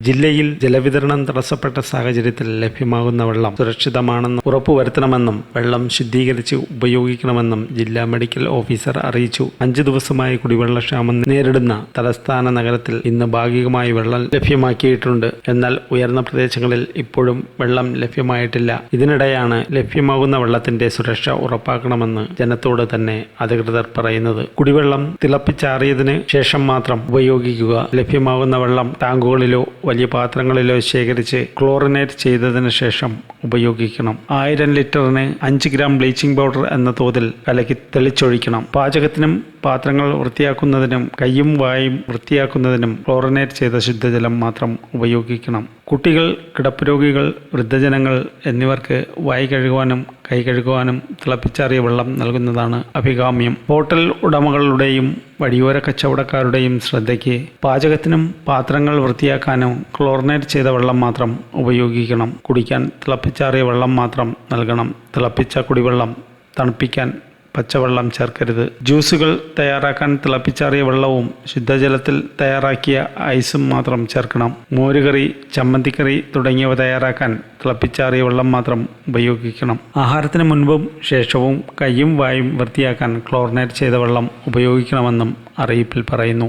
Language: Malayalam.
ജില്ലയിൽ ജലവിതരണം തടസ്സപ്പെട്ട സാഹചര്യത്തിൽ ലഭ്യമാകുന്ന വെള്ളം സുരക്ഷിതമാണെന്ന് ഉറപ്പുവരുത്തണമെന്നും വെള്ളം ശുദ്ധീകരിച്ച് ഉപയോഗിക്കണമെന്നും ജില്ലാ മെഡിക്കൽ ഓഫീസർ അറിയിച്ചു. 5 ദിവസമായി കുടിവെള്ളക്ഷാമം നേരിടുന്ന തലസ്ഥാന നഗരത്തിൽ ഇന്ന് ഭാഗികമായി വെള്ളം ലഭ്യമാക്കിയിട്ടുണ്ട്. എന്നാൽ ഉയർന്ന പ്രദേശങ്ങളിൽ ഇപ്പോഴും വെള്ളം ലഭ്യമായിട്ടില്ല. ഇതിനിടെയാണ് ലഭ്യമാകുന്ന വെള്ളത്തിന്റെ സുരക്ഷ ഉറപ്പാക്കണമെന്ന് ജനത്തോട് തന്നെ അധികൃതർ പറയുന്നത്. കുടിവെള്ളം തിളപ്പിച്ചാറിയതിന് ശേഷം മാത്രം ഉപയോഗിക്കുക. ലഭ്യമാകുന്ന വെള്ളം ടാങ്കുകളിലോ വലിയ പാത്രങ്ങളിലോ ശേഖരിച്ച് ക്ലോറിനേറ്റ് ചെയ്തതിനു ശേഷം ഉപയോഗിക്കണം. 1000 ലിറ്ററിന് 5 ഗ്രാം ബ്ലീച്ചിങ് പൗഡർ എന്ന തോതിൽ കലക്കി തെളിച്ചൊഴിക്കണം. പാചകത്തിനും പാത്രങ്ങൾ വൃത്തിയാക്കുന്നതിനും കൈയും വായും വൃത്തിയാക്കുന്നതിനും ക്ലോറിനേറ്റ് ചെയ്ത ശുദ്ധജലം മാത്രം ഉപയോഗിക്കണം. കുട്ടികൾ, കിടപ്പുരോഗികൾ, വൃദ്ധജനങ്ങൾ എന്നിവർക്ക് വായ് കഴുകുവാനും കൈ കഴുകുവാനും തിളപ്പിച്ചാറിയ വെള്ളം നൽകുന്നതാണ് അഭികാമ്യം. ഹോട്ടൽ ഉടമകളുടെയും വഴിയോര കച്ചവടക്കാരുടെയും ശ്രദ്ധയ്ക്ക് പാചകത്തിനും പാത്രങ്ങൾ വൃത്തിയാക്കാനും ക്ലോറിനേറ്റ് ചെയ്ത വെള്ളം മാത്രം ഉപയോഗിക്കണം. കുടിക്കാൻ തിളപ്പിച്ചാറിയ വെള്ളം മാത്രം നൽകണം. തിളപ്പിച്ച കുടിവെള്ളം തണുപ്പിക്കാൻ പച്ചവെള്ളം ചേർക്കരുത്. ജ്യൂസുകൾ തയ്യാറാക്കാൻ തിളപ്പിച്ചാറിയ വെള്ളവും ശുദ്ധജലത്തിൽ തയ്യാറാക്കിയ ഐസും മാത്രം ചേർക്കണം. മോരുകറി, ചമ്മന്തിക്കറി തുടങ്ങിയവ തയ്യാറാക്കാൻ തിളപ്പിച്ചാറിയ വെള്ളം മാത്രം ഉപയോഗിക്കണം. ആഹാരത്തിന് മുൻപും ശേഷവും കൈയും വായും വൃത്തിയാക്കാൻ ക്ലോറിനേറ്റ് ചെയ്ത വെള്ളം ഉപയോഗിക്കണമെന്നും അറിയിപ്പിൽ പറയുന്നു.